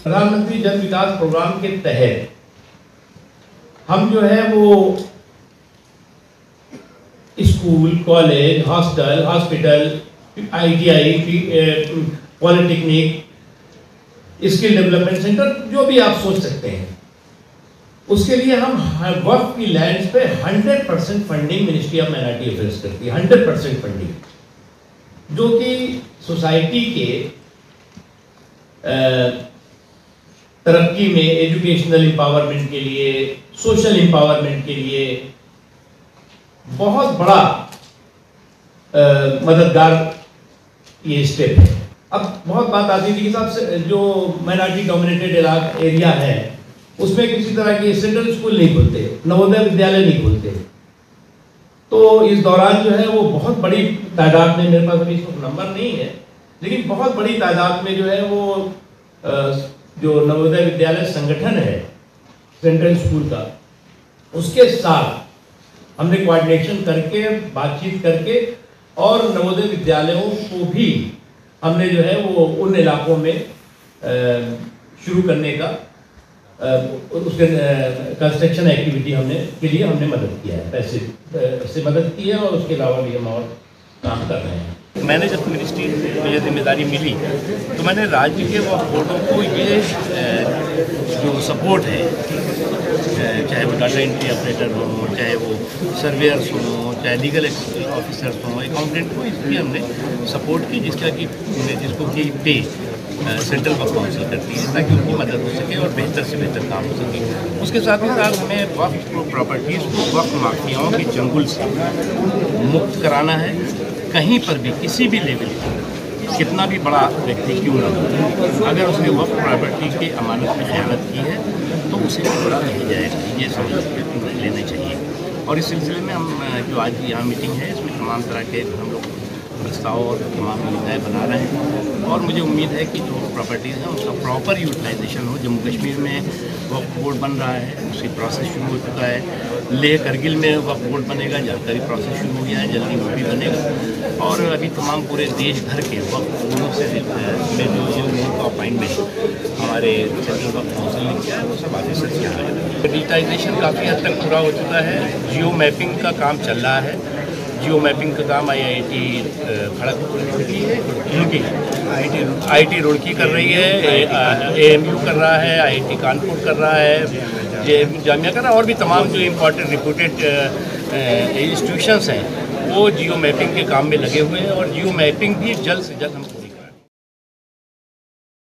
प्रधानमंत्री जन विकास प्रोग्राम के तहत हम जो है वो school, college, hostel, hospital, ITI, polytechnic, skill development centre, जो भी आप सोच सकते हैं, उसके लिए हम वक्फ की लैंड्स पे 100% funding ministry of minority affairs करती है। 100% फंडिंग, जो कि सोसाइटी के तरक्की में, एजुकेशनल एम्पावरमेंट के लिए, सोशल एम्पावरमेंट के लिए बहुत बड़ा मददगार ये स्टेप है। अब बहुत बात आती थी कि साहब जो माइनॉरिटी डोमिनेटेड एरिया है उसमें किसी तरह के सेंट्रल स्कूल नहीं खुलते, नवोदय विद्यालय नहीं खुलते। तो इस दौरान जो है वो बहुत बड़ी तादाद में, मेरे पास अभी इसका नंबर नहीं है, लेकिन बहुत बड़ी तादाद में जो है वो जो नवोदय विद्यालय संगठन है सेंट्रल स्कूल का, उसके साथ हमने कोऑर्डिनेशन करके, बातचीत करके, और नवोदय विद्यालयों को भी हमने जो है वो उन इलाकों में शुरू करने का उसके कंस्ट्रक्शन एक्टिविटी के लिए हमने मदद किया है, पैसे से मदद की है, और उसके अलावा भी हम और काम कर रहे हैं। मैंने जब मिनिस्ट्री में ये जिम्मेदारी मिली तो मैंने राज्य के वक्फ बोर्डों को ये जो सपोर्ट है, चाहे वो डाटा एंट्री ऑपरेटर हो, चाहे वो सर्वेयर्स हो, चाहे लीगल ऑफिसर्स हो, अकाउंटेंट हो, इसकी हमने सपोर्ट की, जिसको कि पे सेंट्रल वक्फ काउंसिल करती है, ताकि उनकी मदद हो सके और बेहतर से बेहतर काम हो सके। उसके साथ ही साथ हमें वक्फ प्रॉपर्टीज़ को वक्फ माफियाओं के चंगुल से मुक्त कराना है। कहीं पर भी, किसी भी लेवल पर, कितना भी बड़ा व्यक्ति क्यों ना हो, अगर उसने वक्फ प्रॉपर्टी की अमानत में खयानत की है तो उसे छोड़ा नहीं जाएगा, ये समझ लेना चाहिए। और इस सिलसिले में हम जो आज यहाँ मीटिंग है, इसमें तमाम तरह के हम लोग प्रस्ताव और तमाम योजनाएँ बना रहे हैं, और मुझे उम्मीद है कि जो प्रॉपर्टीज़ हैं उसका प्रॉपर यूटिलाइजेशन हो। जम्मू कश्मीर में वक्फ बोर्ड बन रहा है, उसकी प्रोसेस शुरू हो चुका है। लेह करगिल में वक्फ बोर्ड बनेगा, जानकारी प्रोसेस शुरू हो गया है, जल्दी वो भी बनेगा। और अभी तमाम पूरे देश भर के वक्फ बोर्डों से में जो लोगों का अपॉइंटमेंट हमारे सेंट्रल वक्फ काउंसिल ने किया है, वो सब आगे से किया है। डिजिटाइजेशन काफ़ी हद तक पूरा हो चुका है। जियो मैपिंग का काम चल रहा है। जियो मैपिंग का काम IIT खड़गपुर IIT रुड़की कर रही है, AMU कर रहा है, IIT कानपुर कर रहा है, JMU जामिया कर रहा है, और भी तमाम जो इम्पोर्टेंट रिप्यूटेड इंस्टीट्यूशंस हैं वो जियो मैपिंग के काम में लगे हुए हैं, और जियो मैपिंग भी जल्द से जल्द हम